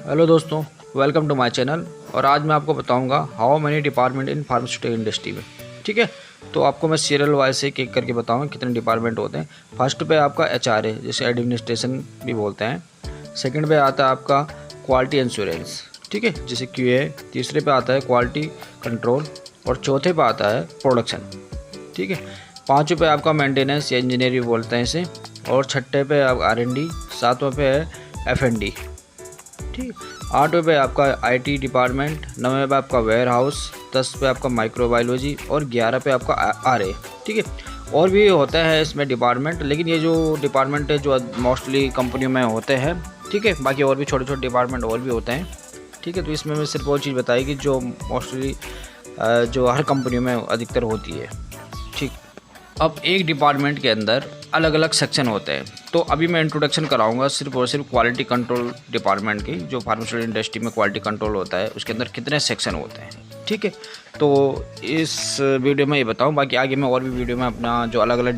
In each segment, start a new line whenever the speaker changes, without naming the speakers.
Hello दोस्तों, welcome to my channel. और आज मैं आपको बताऊंगा how many department in pharmaceutical industry में। ठीक है, तो आपको मैं सीरियल वाइज एक एक करके बताऊंगा कितने डिपार्टमेंट होते हैं। फर्स्ट पे आपका HRA जिसे एडमिनिस्ट्रेशन भी बोलते हैं। सेकंड पे आता है आपका क्वालिटी इंश्योरेंस, ठीक है, जिसे QA। तीसरे पे आता है क्वालिटी कंट्रोल और चौथे पे आता है प्रोडक्शन, ठीक है। पाँचवें पे आपका मेंटेनेंस या इंजीनियरिंग बोलते हैं इसे। और छठे पे आप R&D। सातवें पे है F&D, ठीक। 8वें पे आपका IT डिपार्टमेंट। 9वें पे आपका वेयर हाउस। 10 पे आपका माइक्रोबायोलॉजी और 11 पे आपका RA, ठीक है। और भी होता है इसमें डिपार्टमेंट, लेकिन ये जो डिपार्टमेंट है जो मोस्टली कंपनियों में होते हैं, ठीक है। बाकी और भी छोटे छोटे डिपार्टमेंट और भी होते हैं, ठीक है। तो इसमें मैं सिर्फ वो चीज़ बताई कि जो मोस्टली जो हर कंपनियों में अधिकतर होती है, ठीक। अब एक डिपार्टमेंट के अंदर अलग अलग सेक्शन होते हैं, तो अभी मैं इंट्रोडक्शन कराऊंगा सिर्फ और सिर्फ क्वालिटी कंट्रोल डिपार्टमेंट की। जो फार्मास्यूटिकल इंडस्ट्री में क्वालिटी कंट्रोल होता है उसके अंदर कितने सेक्शन होते हैं, ठीक है। तो इस वीडियो में ये बताऊं, बाकी आगे मैं और भी वीडियो में अपना जो अलग अलग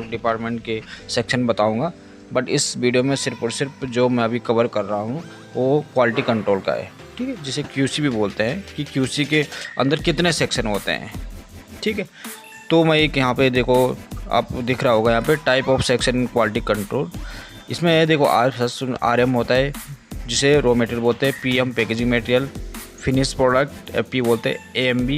डिपार्टमेंट के सेक्शन बताऊँगा। बट इस वीडियो में सिर्फ और सिर्फ जो मैं अभी कवर कर रहा हूँ वो क्वालिटी कंट्रोल का है, ठीक है, जिसे QC भी बोलते हैं, कि QC के अंदर कितने सेक्शन होते हैं, ठीक है। तो मैं एक यहाँ पे देखो, आप दिख रहा होगा यहाँ पे type of section quality control. इसमें देखो RM होता है जिसे रॉ मटेरियल बोलते हैं। PM packaging material. Finish product FP बोलते हैं। AMB,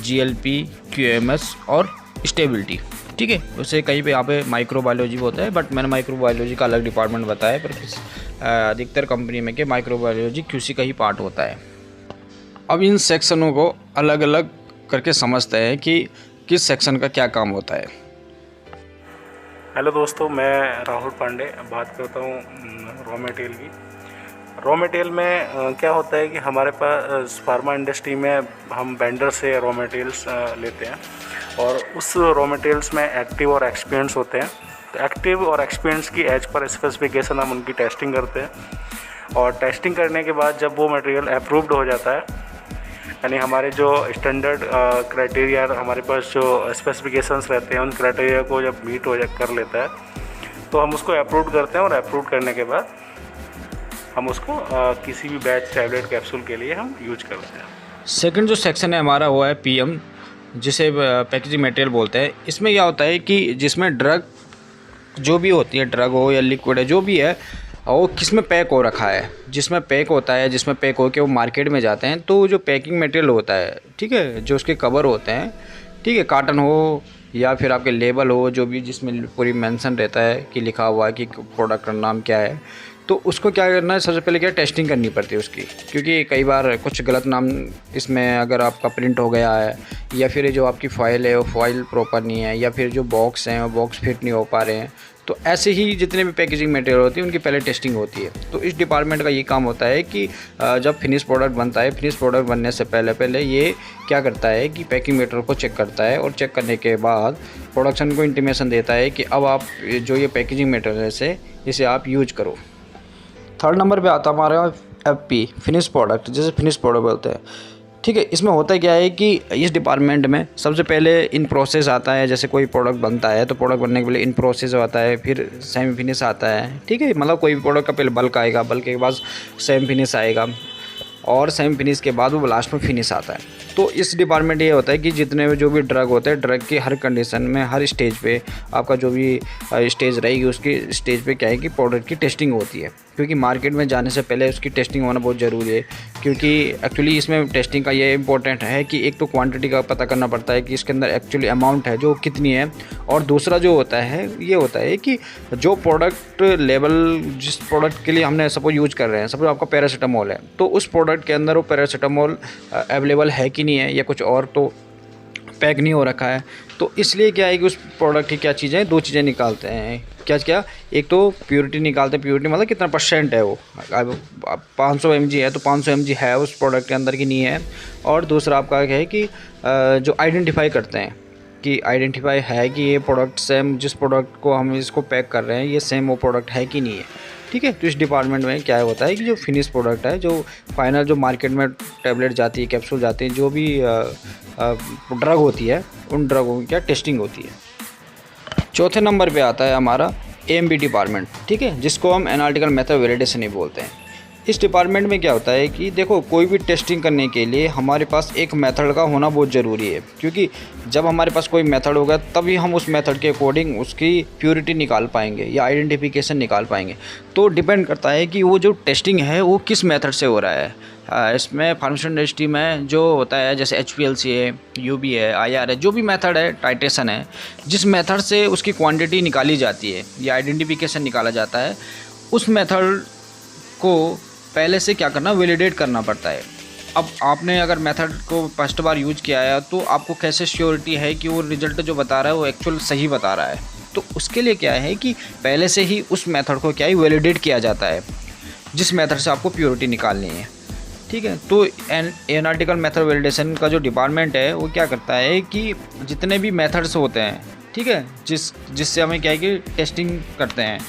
GLP, QMS और स्टेबिलिटी, ठीक है। वैसे कहीं पे यहाँ पे माइक्रोबायोलॉजी होता है, बट मैंने माइक्रोबायोलॉजी का अलग डिपार्टमेंट बताया, पर अधिकतर कंपनी में के माइक्रोबायोलॉजी QC का ही पार्ट होता है। अब इन सेक्शनों को अलग अलग करके समझते हैं कि किस सेक्शन का क्या काम होता है।
हेलो दोस्तों, मैं राहुल पांडे बात करता हूँ रॉ मटेरियल की। रॉ मटेरियल में क्या होता है कि हमारे पास फार्मा इंडस्ट्री में हम वेंडर से रॉ मटेरियल्स लेते हैं, और उस रॉ मटेरियल्स में एक्टिव और एक्सपीरियंस होते हैं। तो एक्टिव और एक्सपीरियंस की एज पर स्पेसिफिकेशन हम उनकी टेस्टिंग करते हैं, और टेस्टिंग करने के बाद जब वो मटेरियल अप्रूव्ड हो जाता है, यानी हमारे जो स्टैंडर्ड क्राइटेरिया, हमारे पास जो स्पेसिफिकेशंस रहते हैं, उन क्राइटेरिया को जब मीट कर लेता है तो हम उसको अप्रूव करते हैं, और अप्रूव करने के बाद हम उसको किसी भी बैच टैबलेट कैप्सूल के लिए हम यूज करते हैं।
सेकंड जो सेक्शन है हमारा वो है PM, जिसे पैकेजिंग मटेरियल बोलते हैं। इसमें क्या होता है कि जिसमें ड्रग जो भी होती है, ड्रग हो या लिक्विड है, जो भी है, वो किस में पैक हो रखा है। जिसमें पैक होता है, जिसमें पैक हो के वो मार्केट में जाते हैं, तो जो पैकिंग मटेरियल होता है, ठीक है, जो उसके कवर होते हैं, ठीक है, कार्टन हो या फिर आपके लेबल हो, जो भी जिसमें पूरी मेंशन रहता है कि लिखा हुआ है कि प्रोडक्ट का नाम क्या है, तो उसको क्या करना है, सबसे पहले क्या टेस्टिंग करनी पड़ती है उसकी। क्योंकि कई बार कुछ गलत नाम इसमें अगर आपका प्रिंट हो गया है, या फिर जो आपकी फ़ाइल है वो फ़ाइल प्रॉपर नहीं है, या फिर जो बॉक्स हैं वो बॉक्स फिट नहीं हो पा रहे हैं, तो ऐसे ही जितने भी पैकेजिंग मटेरियल होती है उनकी पहले टेस्टिंग होती है। तो इस डिपार्टमेंट का ये काम होता है कि जब फिनिश प्रोडक्ट बनता है, फिनिश प्रोडक्ट बनने से पहले ये क्या करता है कि पैकिंग मटेरियल को चेक करता है, और चेक करने के बाद प्रोडक्शन को इंटीमेशन देता है कि अब आप जो ये पैकेजिंग मटेरियल है इसे आप यूज करो। थर्ड नंबर पे आता है हमारा FP, फिनिश प्रोडक्ट, जैसे फिनिश प्रोडक्ट बोलते हैं, ठीक है। इसमें होता क्या है कि इस डिपार्टमेंट में सबसे पहले इन प्रोसेस आता है। जैसे कोई प्रोडक्ट बनता है तो प्रोडक्ट बनने के पहले इन प्रोसेस आता है, फिर सेमी फिनिश आता है, ठीक है। मतलब कोई भी प्रोडक्ट का पहले बल्क आएगा, बल्क के बाद सेमी फिनिश आएगा, और सेमी फिनिश के बाद वो लास्ट में फिनिश आता है। तो इस डिपार्टमेंट ये होता है कि जितने जो भी ड्रग होते हैं, ड्रग की हर कंडीशन में, हर स्टेज पे आपका जो भी स्टेज रहेगी, उसकी स्टेज पे क्या है कि प्रोडक्ट की टेस्टिंग होती है। क्योंकि मार्केट में जाने से पहले उसकी टेस्टिंग होना बहुत ज़रूरी है। क्योंकि एक्चुअली इसमें टेस्टिंग का ये इंपॉर्टेंट है कि एक तो क्वांटिटी का पता करना पड़ता है कि इसके अंदर एक्चुअली अमाउंट है जो कितनी है, और दूसरा जो होता है ये होता है कि जो प्रोडक्ट लेवल, जिस प्रोडक्ट के लिए हमने सपोज यूज कर रहे हैं, सपोज आपका पैरासीटामोल है, तो उस प्रोडक्ट के अंदर वो पैरासीटामोल अवेलेबल है कि नहीं है, या कुछ और तो पैक नहीं हो रखा है। तो इसलिए क्या है कि उस प्रोडक्ट की क्या चीज़ें, दो चीज़ें निकालते हैं। क्या एक तो प्योरिटी निकालते हैं, प्योरिटी मतलब कितना % है वो। 500 mg है तो 500 mg है उस प्रोडक्ट के अंदर की नहीं है। और दूसरा आपका क्या है कि जो आइडेंटिफाई करते हैं कि आइडेंटिफाई है कि ये प्रोडक्ट सेम, जिस प्रोडक्ट को हम इसको पैक कर रहे हैं ये सेम वो प्रोडक्ट है कि नहीं है, ठीक है। तो इस डिपार्टमेंट में क्या होता है कि जो फिनिश प्रोडक्ट है, जो फाइनल जो मार्केट में टैबलेट जाती है, कैप्सूल जाती है, जो भी ड्रग होती है, उन ड्रगों की क्या टेस्टिंग होती है। चौथे नंबर पे आता है हमारा AMB डिपार्टमेंट, ठीक है, जिसको हम एनालिटिकल मेथड वैलिडेशन ही बोलते हैं। इस डिपार्टमेंट में क्या होता है कि देखो, कोई भी टेस्टिंग करने के लिए हमारे पास एक मेथड का होना बहुत ज़रूरी है, क्योंकि जब हमारे पास कोई मेथड होगा तभी हम उस मेथड के अकॉर्डिंग उसकी प्योरिटी निकाल पाएंगे या आइडेंटिफिकेशन निकाल पाएंगे। तो डिपेंड करता है कि वो जो टेस्टिंग है वो किस मेथड से हो रहा है। इसमें फार्मास्यूटिकल इंडस्ट्री में जो होता है जैसे HPLC है, UV है, IR है, जो भी मेथड है, टाइट्रेशन है, जिस मेथड से उसकी क्वांटिटी निकाली जाती है या आइडेंटिफिकेशन निकाला जाता है, उस मेथड को पहले से क्या करना, वैलिडेट करना पड़ता है। अब आपने अगर मेथड को फर्स्ट बार यूज किया है तो आपको कैसे श्योरिटी है कि वो रिज़ल्ट जो बता रहा है वो एक्चुअल सही बता रहा है। तो उसके लिए क्या है कि पहले से ही उस मेथड को क्या है, वैलिडेट किया जाता है जिस मेथड से आपको प्योरिटी निकालनी है। ठीक है, तो एनालिटिकल मेथड वैलिडेशन का जो डिपार्टमेंट है वो क्या करता है कि जितने भी मेथड्स होते हैं, ठीक है, जिससे हमें क्या है कि टेस्टिंग करते हैं,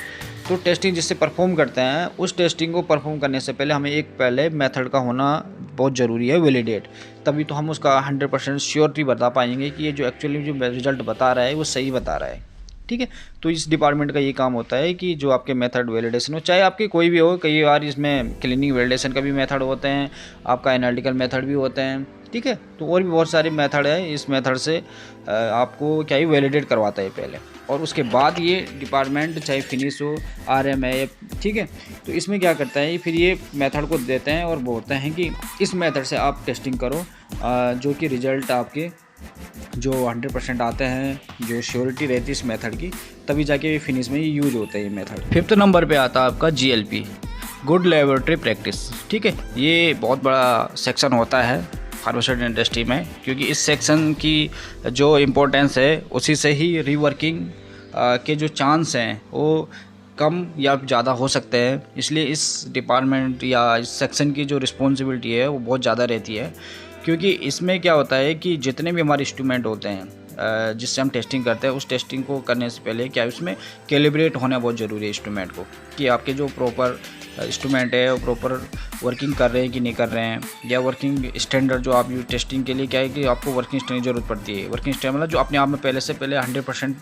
तो टेस्टिंग जिससे परफॉर्म करते हैं, उस टेस्टिंग को परफॉर्म करने से पहले हमें एक पहले मेथड का होना बहुत ज़रूरी है, वैलिडेट। तभी तो हम उसका 100% श्योरिटी बता पाएंगे कि ये जो एक्चुअली जो रिज़ल्ट बता रहा है वो सही बता रहा है। ठीक है, तो इस डिपार्टमेंट का ये काम होता है कि जो आपके मेथड वैलिडेशन हो, चाहे आपके कोई भी हो, कई बार इसमें क्लिनिक वैलिडेशन का भी मेथड होते हैं, आपका एनालिटिकल मेथड भी होते हैं। ठीक है, तो और भी बहुत सारे मेथड है। इस मेथड से आपको क्या ही वैलिडेट करवाता है पहले, और उसके बाद ये डिपार्टमेंट चाहे फिनिश हो, RM है, ठीक है, तो इसमें क्या करता है, फिर ये मेथड को देते हैं और बोलते हैं कि इस मेथड से आप टेस्टिंग करो, जो कि रिज़ल्ट आपके जो 100% आते हैं, जो श्योरिटी रहती है इस मेथड की, तभी जाके फिनिश में ये यूज होता है ये मेथड। 5th नंबर पे आता है आपका GLP, गुड लेबोरेटरी प्रैक्टिस। ठीक है, ये बहुत बड़ा सेक्शन होता है फार्मास्यूटिकल इंडस्ट्री में, क्योंकि इस सेक्शन की जो इम्पोर्टेंस है उसी से ही रीवर्किंग के जो चांस हैं वो कम या ज़्यादा हो सकते हैं। इसलिए इस डिपार्टमेंट या इस सेक्शन की जो रिस्पॉन्सिबिलिटी है वो बहुत ज़्यादा रहती है, क्योंकि इसमें क्या होता है कि जितने भी हमारे इंस्ट्रूमेंट होते हैं जिससे हम टेस्टिंग करते हैं, उस टेस्टिंग को करने से पहले क्या उसमें कैलिब्रेट होना बहुत ज़रूरी है इंस्ट्रूमेंट को, कि आपके जो प्रॉपर इंस्ट्रूमेंट है वो प्रॉपर वर्किंग कर रहे हैं कि नहीं कर रहे हैं, या वर्किंग स्टैंडर्ड जो आप टेस्टिंग के लिए क्या है कि आपको वर्किंग स्टैंडर्ड की ज़रूरत पड़ती है। वर्किंग स्टैंडर्ड मतलब जो अपने आप में पहले से पहले 100%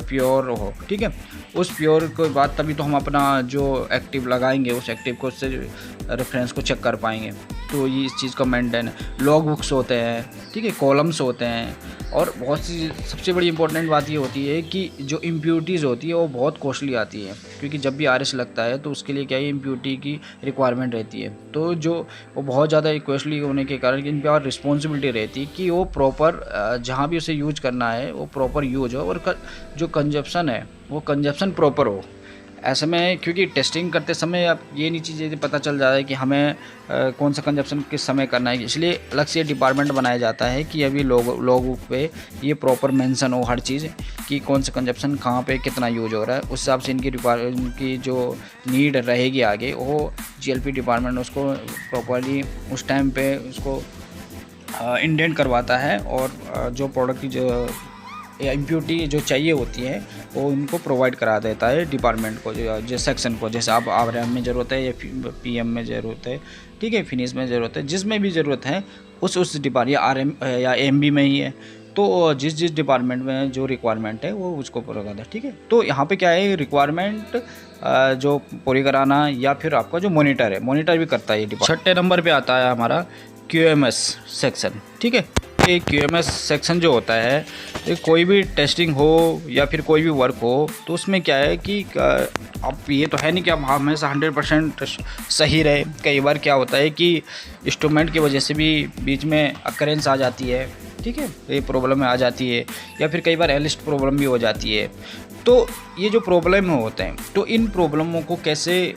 प्योर हो। ठीक है, उस प्योर के बाद तभी तो हम अपना जो एक्टिव लगाएंगे उस एक्टिव को उससे रेफरेंस को चेक कर पाएंगे। तो ये इस चीज़ का मेंटेन, लॉग बुक्स होते हैं, ठीक है, कॉलम्स होते हैं, और बहुत सी सबसे बड़ी इंपॉर्टेंट बात ये होती है कि जो इम्प्यूरिटीज़ होती है वो बहुत कॉस्टली आती है, क्योंकि जब भी RS लगता है तो उसके लिए क्या है, इम्प्यूरिटी की रिक्वायरमेंट रहती है। तो जो वो बहुत ज़्यादा कॉस्टली होने के कारण इन पर और रिस्पॉन्सिबिलिटी रहती है कि वो प्रॉपर जहाँ भी उसे यूज करना है वो प्रॉपर यूज हो, और जो कंजप्शन है वो कंजप्शन प्रॉपर हो। ऐसे में क्योंकि टेस्टिंग करते समय अब ये नहीं चीज़ें पता चल जाता है कि हमें कौन सा कंजप्शन किस समय करना है, इसलिए अलग से डिपार्टमेंट बनाया जाता है कि अभी लॉग बुक पे ये प्रॉपर मेंशन हो हर चीज़, कि कौन सा कंजप्शन कहाँ पे कितना यूज हो रहा है। उस हिसाब से इनकी जो नीड रहेगी आगे, वो GLP डिपार्टमेंट उसको प्रॉपरली उस टाइम पे उसको इंडेंट करवाता है, और जो प्रोडक्ट की जो इम्प्यूरिटी जो चाहिए होती है वो उनको प्रोवाइड करा देता है डिपार्टमेंट को, जो सेक्शन को। जैसे आप RM में ज़रूरत है या PM में ज़रूरत है, ठीक है, फिनिश में ज़रूरत है, जिसमें भी ज़रूरत है उस डिपार्टमेंट या RM या MB में ही है, तो जिस डिपार्टमेंट में जो रिक्वायरमेंट है वो उसको पूरा करता है। ठीक है, तो यहाँ पे क्या है, रिक्वायरमेंट जो पूरी कराना, या फिर आपका जो मॉनिटर है, मॉनिटर भी करता है ये डिपार्टमेंट। 6ठे नंबर पे आता है हमारा QMS सेक्शन। ठीक है, ये QMS सेक्शन जो होता है, ये कोई भी टेस्टिंग हो या फिर कोई भी वर्क हो, तो उसमें क्या है कि अब ये तो है नहीं कि अब हमेशा 100% सही रहे। कई बार क्या होता है कि इंस्ट्रूमेंट की वजह से भी बीच में अकरेंस आ जाती है, ठीक है, ये प्रॉब्लम आ जाती है, या फिर कई बार एलिस्ट प्रॉब्लम भी हो जाती है। तो ये जो प्रॉब्लम होते हैं, तो इन प्रॉब्लमों को कैसे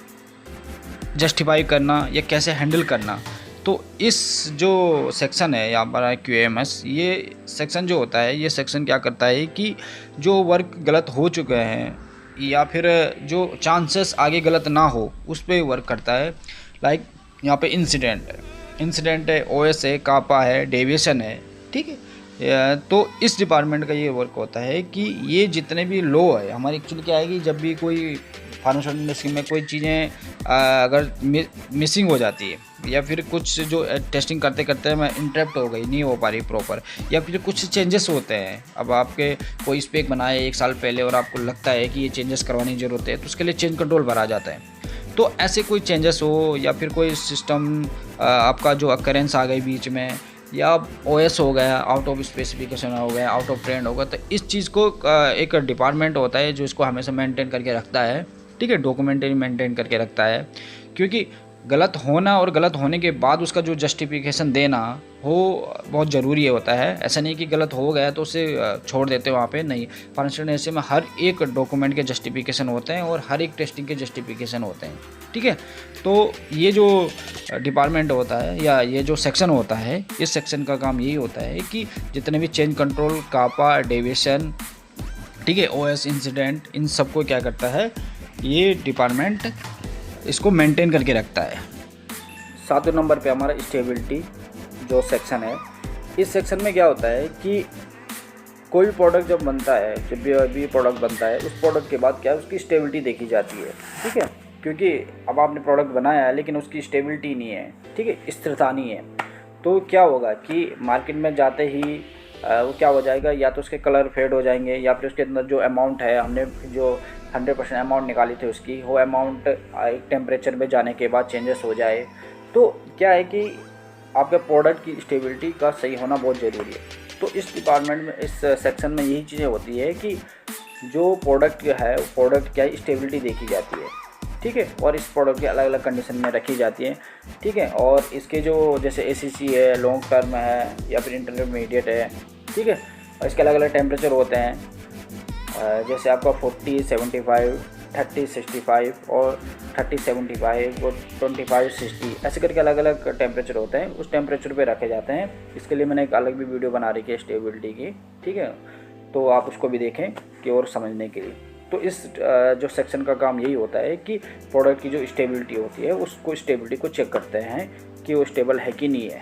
जस्टिफाई करना या कैसे हैंडल करना, तो इस जो सेक्शन है यहाँ पर QMS, ये सेक्शन जो होता है, ये सेक्शन क्या करता है कि जो वर्क गलत हो चुके हैं या फिर जो चांसेस आगे गलत ना हो उस पर वर्क करता है। लाइक यहाँ पे इंसिडेंट है, OS है, कापा है, डेविएशन है, ठीक है। तो इस डिपार्टमेंट का ये वर्क होता है कि ये जितने भी लॉ है हमारी, एक्चुअली क्या है कि जब भी कोई फार्मास्यूटिकल इंडस्ट्री में कोई चीज़ें अगर मिसिंग हो जाती है, या फिर कुछ जो टेस्टिंग करते करते मैं इंटरप्ट हो गई, नहीं हो पा रही प्रॉपर, या फिर कुछ चेंजेस होते हैं, अब आपके कोई स्पेक बनाए 1 साल पहले और आपको लगता है कि ये चेंजेस करवाने की ज़रूरत है, तो उसके लिए चेंज कंट्रोल भरा जाता है। तो ऐसे कोई चेंजेस हो या फिर कोई सिस्टम आपका जो अकरेंस आ गई बीच में, या ओएस हो गया, आउट ऑफ स्पेसिफिकेशन हो गया, आउट ऑफ ट्रेंड होगा, तो इस चीज़ को एक डिपार्टमेंट होता है जो इसको हमेशा मेंटेन करके रखता है, ठीक है, डॉक्यूमेंट्री मेंटेन करके रखता है। क्योंकि गलत होना और गलत होने के बाद उसका जो जस्टिफिकेशन देना हो बहुत ज़रूरी होता है। ऐसा नहीं कि गलत हो गया तो उसे छोड़ देते वहाँ पे, नहीं। फॉरेंसिक एनालिसिस में हर एक डॉक्यूमेंट के जस्टिफिकेशन होते हैं और हर एक टेस्टिंग के जस्टिफिकेशन होते हैं, ठीक है। तो ये जो डिपार्टमेंट होता है या ये जो सेक्शन होता है, इस सेक्शन का काम यही होता है कि जितने भी चेंज कंट्रोल, कापा, डेविएशन, ठीक है, ओएस इंसिडेंट, इन सबको क्या करता है ये डिपार्टमेंट, इसको मेंटेन करके रखता है। 7वें नंबर पे हमारा स्टेबिलिटी जो सेक्शन है। इस सेक्शन में क्या होता है कि कोई प्रोडक्ट जब बनता है, जब भी प्रोडक्ट बनता है, उस प्रोडक्ट के बाद क्या है उसकी स्टेबिलिटी देखी जाती है, ठीक है। क्योंकि अब आपने प्रोडक्ट बनाया है लेकिन उसकी स्टेबिलिटी नहीं है, ठीक है, स्थिरता नहीं है, तो क्या होगा कि मार्केट में जाते ही वो क्या हो जाएगा, या तो उसके कलर फेड हो जाएंगे, या फिर उसके अंदर जो अमाउंट है, हमने जो 100% अमाउंट निकाली थी उसकी, वो अमाउंट एक टेम्परेचर में जाने के बाद चेंजेस हो जाए। तो क्या है कि आपके प्रोडक्ट की स्टेबिलिटी का सही होना बहुत ज़रूरी है। तो इस डिपार्टमेंट में, इस सेक्शन में यही चीज़ें होती है कि जो प्रोडक्ट है, प्रोडक्ट क्या है स्टेबिलिटी देखी जाती है, ठीक है, और इस प्रोडक्ट के अलग अलग कंडीशन में रखी जाती है, ठीक है। और इसके जो जैसे ACC है, लॉन्ग टर्म है, या फिर इंटरमीडिएट है, ठीक है, और इसके अलग अलग टेम्परेचर होते हैं। जैसे आपका 40, 75, 30, 65 और 30, 75 और 25, 60, ऐसे करके अलग अलग टेम्परेचर होते हैं, उस टेम्परेचर पे रखे जाते हैं। इसके लिए मैंने एक अलग भी वीडियो बना रखी है स्टेबिलिटी की, ठीक है, तो आप उसको भी देखें कि और समझने के लिए। तो इस जो सेक्शन का काम यही होता है कि प्रोडक्ट की जो स्टेबिलिटी होती है उसको, स्टेबिलिटी को चेक करते हैं कि वो स्टेबल है कि नहीं है।